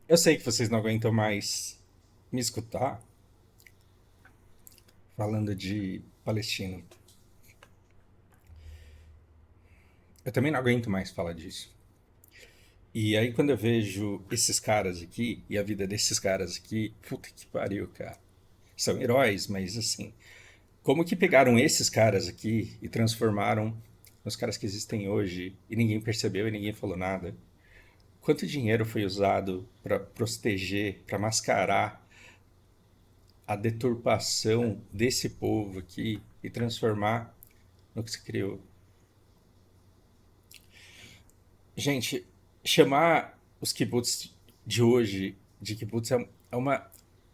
Eu sei que vocês não aguentam mais me escutar falando de Palestina. Eu também não aguento mais falar disso. E aí, quando eu vejo esses caras aqui e a vida desses caras aqui, puta que pariu, cara. São heróis, mas assim, como que pegaram esses caras aqui e transformaram nos caras que existem hoje e ninguém percebeu e ninguém falou nada? Quanto dinheiro foi usado para proteger, para mascarar a deturpação desse povo aqui e transformar no que se criou? Gente, chamar os kibbutz de hoje de kibbutz é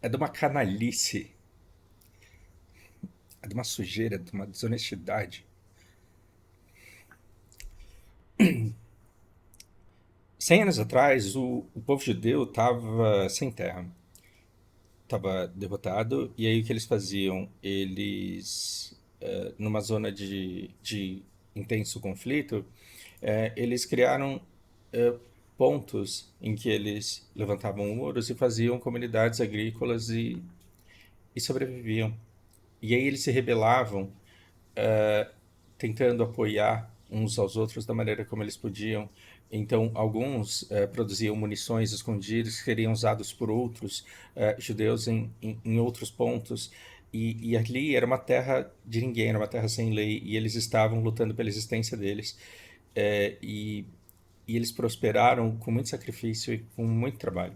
de uma canalice, é de uma sujeira, de uma desonestidade. 100 anos atrás, o povo judeu estava sem terra, estava derrotado, e aí o que eles faziam? Eles, numa zona de intenso conflito, eles criaram eh, pontos em que eles levantavam muros e faziam comunidades agrícolas e sobreviviam. E aí eles se rebelavam, tentando apoiar uns aos outros da maneira como eles podiam. Então, alguns produziam munições escondidas que seriam usados por outros judeus em outros pontos. E ali era uma terra de ninguém, era uma terra sem lei, e eles estavam lutando pela existência deles. É, e eles prosperaram com muito sacrifício e com muito trabalho.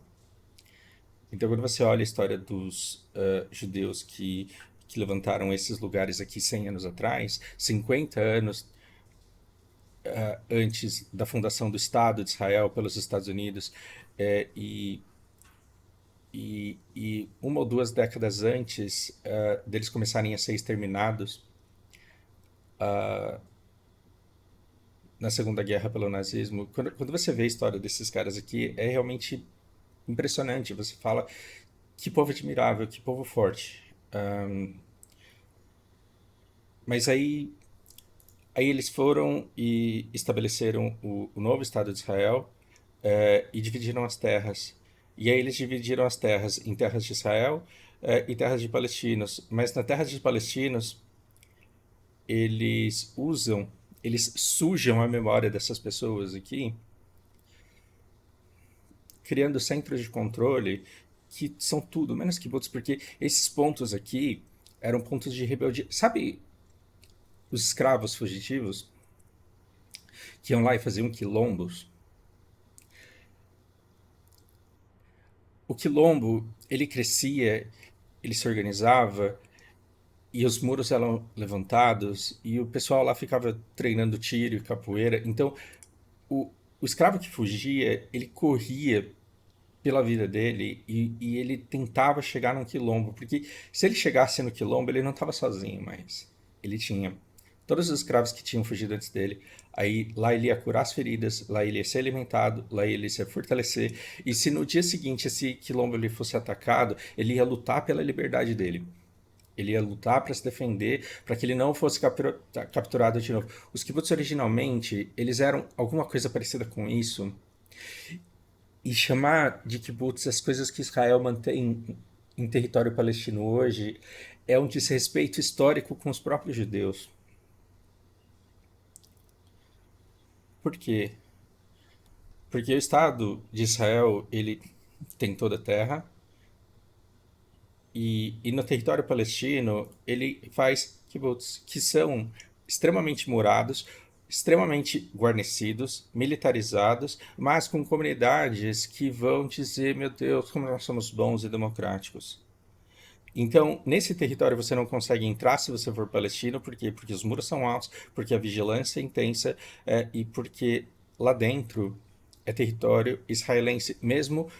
Então, quando você olha a história dos judeus que levantaram esses lugares aqui 100 anos atrás, 50 anos antes da fundação do Estado de Israel pelos Estados Unidos, é, e uma ou duas décadas antes deles começarem a ser exterminados na Segunda Guerra pelo nazismo, quando você vê a história desses caras aqui, é realmente impressionante. Você fala, que povo admirável, que povo forte. Mas aí eles foram e estabeleceram o novo Estado de Israel e dividiram as terras. E aí eles dividiram as terras em terras de Israel e terras de palestinos. Mas na terra de palestinos, eles usam, eles sujam a memória dessas pessoas aqui, criando centros de controle que são tudo, menos kibbutz, porque esses pontos aqui eram pontos de rebeldia. Sabe os escravos fugitivos que iam lá e faziam quilombos? O quilombo, ele crescia, ele se organizava e os muros eram levantados e o pessoal lá ficava treinando tiro e capoeira. Então, o, o escravo que fugia, ele corria pela vida dele e ele tentava chegar num quilombo, porque se ele chegasse no quilombo, ele não estava sozinho mais. Ele tinha todos os escravos que tinham fugido antes dele. Aí lá ele ia curar as feridas, lá ele ia ser alimentado, lá ele ia se fortalecer. E se no dia seguinte esse quilombo ele fosse atacado, ele ia lutar pela liberdade dele. Ele ia lutar para se defender, para que ele não fosse capturado de novo. Os kibbutz originalmente, eles eram alguma coisa parecida com isso. E chamar de kibbutz as coisas que Israel mantém em território palestino hoje é um desrespeito histórico com os próprios judeus. Por quê? Porque o Estado de Israel ele tem toda a terra e no território palestino ele faz kibbutz, que são extremamente morados, extremamente guarnecidos, militarizados, mas com comunidades que vão dizer, meu Deus, como nós somos bons e democráticos. Então, nesse território você não consegue entrar se você for palestino, por quê? Porque os muros são altos, porque a vigilância é intensa e porque lá dentro é território israelense, mesmo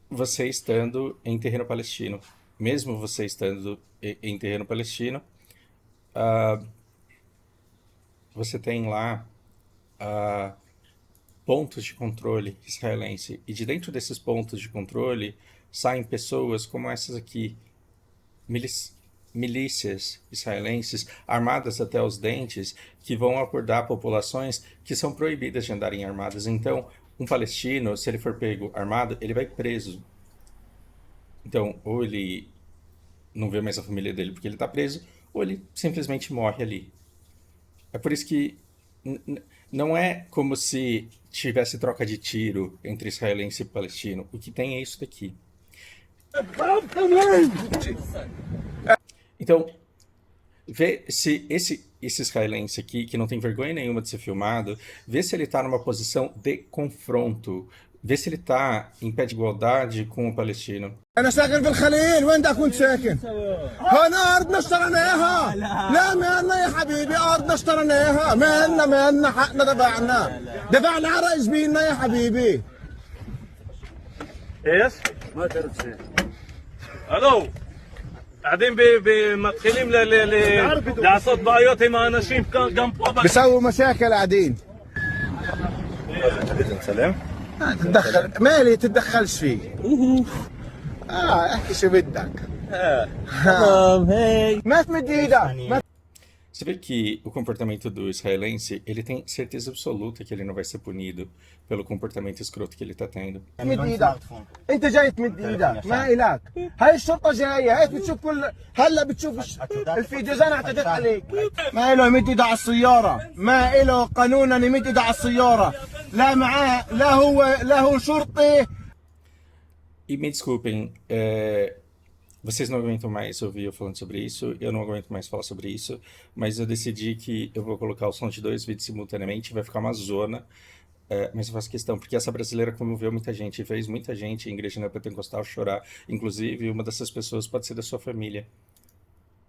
você estando em terreno palestino. Mesmo você estando em terreno palestino, você tem lá pontos de controle israelense. E de dentro desses pontos de controle saem pessoas como essas aqui, milícias israelenses armadas até os dentes que vão abordar populações que são proibidas de andarem armadas. Então, Um palestino, se ele for pego armado, ele vai preso. Então, ou ele não vê mais a família dele porque ele está preso, ou ele simplesmente morre ali. É por isso que não é como se tivesse troca de tiro entre israelense e palestino. O que tem é isso daqui. Então, vê se esse israelense aqui, que não tem vergonha nenhuma de ser filmado, vê se ele está numa posição de confronto. Vê se ele está em pé de igualdade com o palestino. انا ساكن في الخليل، وين دا كنت ساكن؟ هنا ارضنا اشتريناها. لا مالنا يا حبيبي، ارضنا اشتريناها، مالنا حقنا دفعنا على رئيس بينا يا حبيبي. ايش؟ ما درت شيء. الو قاعدين مدخلين לעשות בעיות עם האנשים גם פה. بيسووا مشاكل قاعدين. نسلم؟ تتدخل مالي تتدخلش فيه. احكي شو بدك. ما تمد ايدك. Você vê que o comportamento do israelense, ele tem certeza absoluta que ele não vai ser punido pelo comportamento escroto que ele está tendo. تمد ايدك. انت جاي تمد ايدك، ما الك. هاي الشرطه جايه، هيك بتشوف هلا بتشوف الفيديو زين اعتدت عليك. ما له يمد ايده على السياره، ما له قانونا يمد ايده على السياره. لا معاه لا هو شرطي. E me desculpem, vocês não aguentam mais ouvir eu falando sobre isso, eu não aguento mais falar sobre isso, mas eu decidi que eu vou colocar o som de 2 vídeos simultaneamente, vai ficar uma zona, mas eu faço questão, porque essa brasileira comoveu muita gente, fez muita gente em igreja neopentecostal chorar, inclusive uma dessas pessoas pode ser da sua família.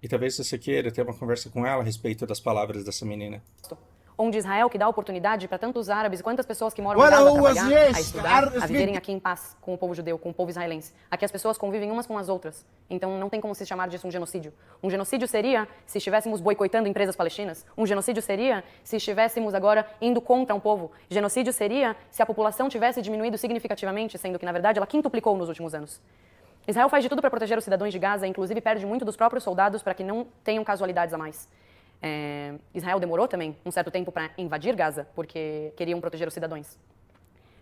E talvez você queira ter uma conversa com ela a respeito das palavras dessa menina. Onde Israel que dá oportunidade para tantos árabes e quantas pessoas que moram Olha, em Gaza a o trabalhar, a Aziz, estudar, a Aziz. viverem aqui em paz com o povo judeu, com o povo israelense. Aqui as pessoas convivem umas com as outras. Então não tem como se chamar disso um genocídio. Um genocídio seria se estivéssemos boicotando empresas palestinas. Um genocídio seria se estivéssemos agora indo contra um povo. Genocídio seria se a população tivesse diminuído significativamente, sendo que na verdade ela quintuplicou nos últimos anos. Israel faz de tudo para proteger os cidadãos de Gaza, inclusive perde muito dos próprios soldados para que não tenham casualidades a mais. Israel demorou também um certo tempo para invadir Gaza, porque queriam proteger os cidadãos.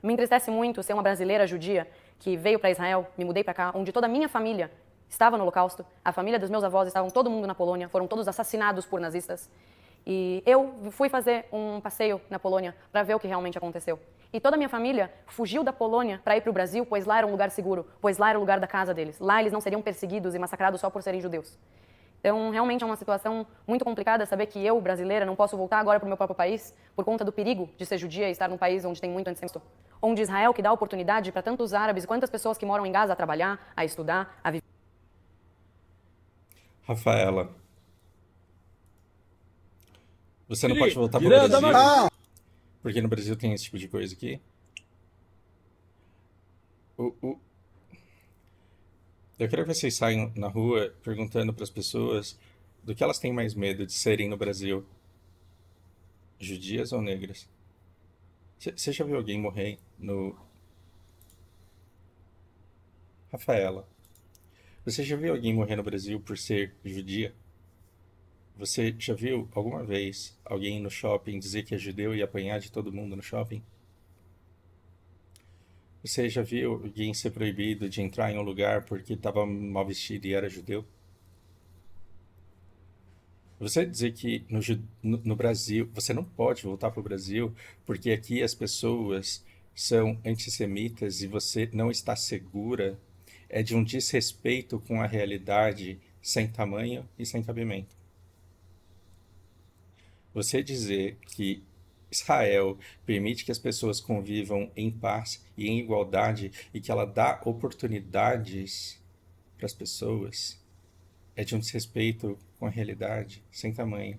Me entristece muito ser uma brasileira judia que veio para Israel, me mudei para cá, onde toda a minha família estava no Holocausto, a família dos meus avós estavam todo mundo na Polônia, foram todos assassinados por nazistas. E eu fui fazer um passeio na Polônia para ver o que realmente aconteceu. E toda a minha família fugiu da Polônia para ir para o Brasil, pois lá era um lugar seguro, pois lá era o lugar da casa deles. Lá eles não seriam perseguidos e massacrados só por serem judeus. Então, realmente é uma situação muito complicada saber que eu, brasileira, não posso voltar agora para o meu próprio país por conta do perigo de ser judia e estar num país onde tem muito antissemitismo. Onde Israel que dá oportunidade para tantos árabes e quantas pessoas que moram em Gaza a trabalhar, a estudar, a viver. Rafaela, você não pode voltar para o Brasil, porque no Brasil tem esse tipo de coisa aqui. Eu quero que vocês saiam na rua perguntando para as pessoas do que elas têm mais medo de serem no Brasil, judias ou negras. Você já viu alguém morrer no... Rafaela, você já viu alguém morrer no Brasil por ser judia? Você já viu alguma vez alguém no shopping dizer que é judeu e apanhar de todo mundo no shopping? Você já viu alguém ser proibido de entrar em um lugar porque estava mal vestido e era judeu? Você dizer que no Brasil, você não pode voltar para o Brasil porque aqui as pessoas são antissemitas e você não está segura, é de um desrespeito com a realidade sem tamanho e sem cabimento. Você dizer que Israel permite que as pessoas convivam em paz e em igualdade e que ela dá oportunidades para as pessoas é de um desrespeito com a realidade sem tamanho.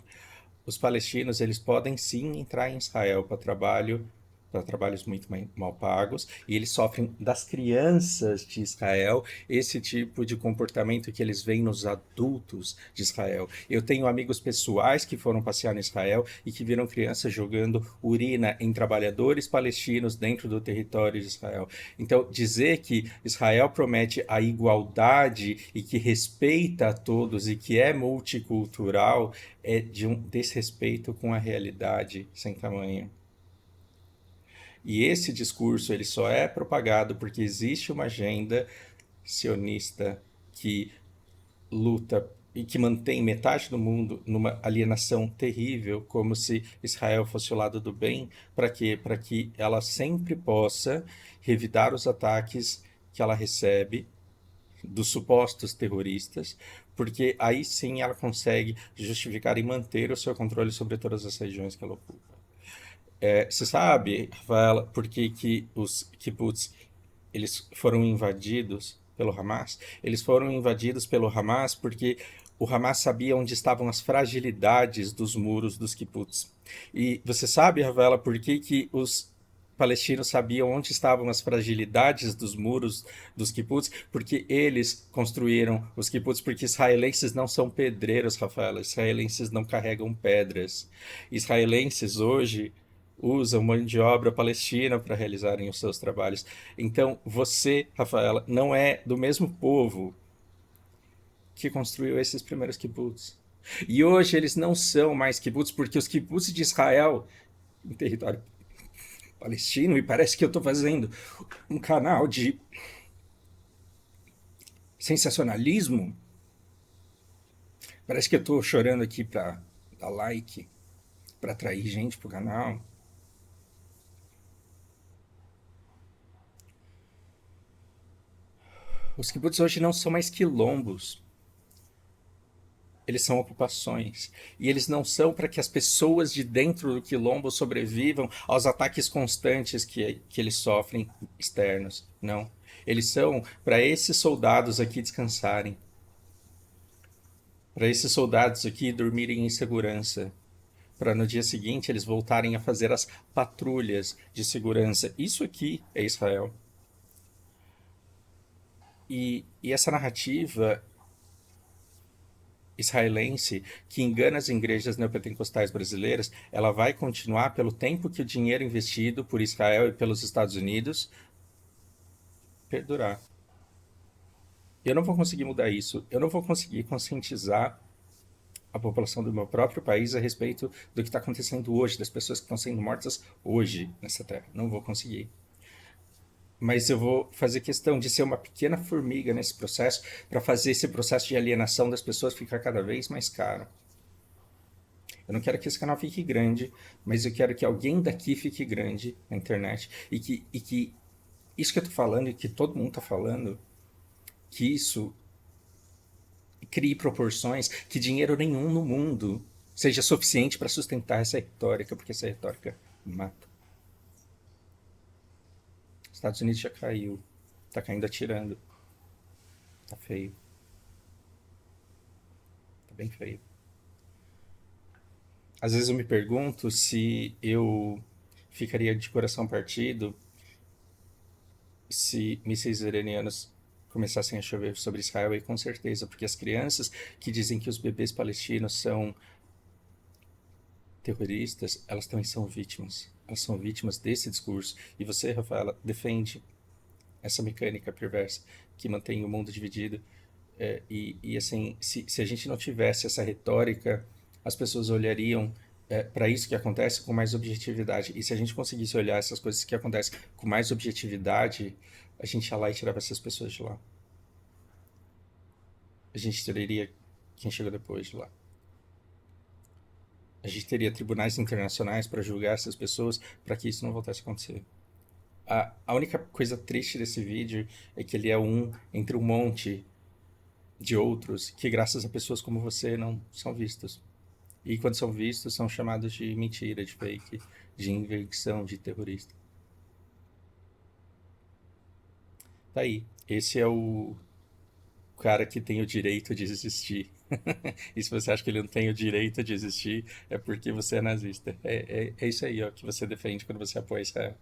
Os palestinos, eles podem sim entrar em Israel para trabalhos muito mal pagos, e eles sofrem das crianças de Israel esse tipo de comportamento que eles veem nos adultos de Israel. Eu tenho amigos pessoais que foram passear em Israel e que viram crianças jogando urina em trabalhadores palestinos dentro do território de Israel. Então, dizer que Israel promete a igualdade e que respeita a todos e que é multicultural é de um desrespeito com a realidade sem tamanho. E esse discurso ele só é propagado porque existe uma agenda sionista que luta e que mantém metade do mundo numa alienação terrível, como se Israel fosse o lado do bem. Para quê? Para que ela sempre possa revidar os ataques que ela recebe dos supostos terroristas, porque aí sim ela consegue justificar e manter o seu controle sobre todas as regiões que ela ocupa. Você sabe, Rafaela, por que que os kibbutz eles foram invadidos pelo Hamas? Eles foram invadidos pelo Hamas porque o Hamas sabia onde estavam as fragilidades dos muros dos kibbutz. E você sabe, Rafaela, por que que os palestinos sabiam onde estavam as fragilidades dos muros dos kibbutz? Porque eles construíram os kibbutz, porque israelenses não são pedreiros, Rafaela. Israelenses não carregam pedras. Israelenses hoje usam mão de obra palestina para realizarem os seus trabalhos. Então, você, Rafaela, não é do mesmo povo que construiu esses primeiros kibbutz. E hoje eles não são mais kibbutz, porque os kibbutz de Israel, em território palestino, e parece que eu estou fazendo um canal de sensacionalismo, parece que eu estou chorando aqui para dar like, para atrair gente para o canal. Os kibbutz hoje não são mais quilombos. Eles são ocupações. E eles não são para que as pessoas de dentro do quilombo sobrevivam aos ataques constantes que eles sofrem externos. Não. Eles são para esses soldados aqui descansarem. Para esses soldados aqui dormirem em segurança. Para no dia seguinte eles voltarem a fazer as patrulhas de segurança. Isso aqui é Israel. E essa narrativa israelense que engana as igrejas neopentecostais brasileiras, ela vai continuar pelo tempo que o dinheiro investido por Israel e pelos Estados Unidos perdurar. Eu não vou conseguir mudar isso. Eu não vou conseguir conscientizar a população do meu próprio país a respeito do que está acontecendo hoje, das pessoas que estão sendo mortas hoje nessa terra. Não vou conseguir. Mas eu vou fazer questão de ser uma pequena formiga nesse processo para fazer esse processo de alienação das pessoas ficar cada vez mais caro. Eu não quero que esse canal fique grande, mas eu quero que alguém daqui fique grande na internet e que isso que eu tô falando e que todo mundo tá falando, que isso crie proporções que dinheiro nenhum no mundo seja suficiente para sustentar essa retórica, porque essa retórica mata. Estados Unidos já caiu. Tá caindo atirando. Tá feio. Tá bem feio. Às vezes eu me pergunto se eu ficaria de coração partido se mísseis iranianos começassem a chover sobre Israel, e com certeza, porque as crianças que dizem que os bebês palestinos são terroristas, elas também são vítimas. Elas são vítimas desse discurso. E você, Rafaela, defende essa mecânica perversa que mantém o mundo dividido. E assim, se a gente não tivesse essa retórica, as pessoas olhariam para isso que acontece com mais objetividade. E se a gente conseguisse olhar essas coisas que acontecem com mais objetividade, a gente ia lá e tirava essas pessoas de lá. A gente tiraria quem chegou depois de lá. A gente teria tribunais internacionais para julgar essas pessoas para que isso não voltasse a acontecer. A única coisa triste desse vídeo é que ele é um entre um monte de outros que, graças a pessoas como você, não são vistos. E quando são vistos, são chamados de mentira, de fake, de invenção, de terrorista. Tá aí. Esse é o cara que tem o direito de existir. E se você acha que ele não tem o direito de existir, é porque você é nazista. É isso aí, ó, que você defende quando você apoia Israel.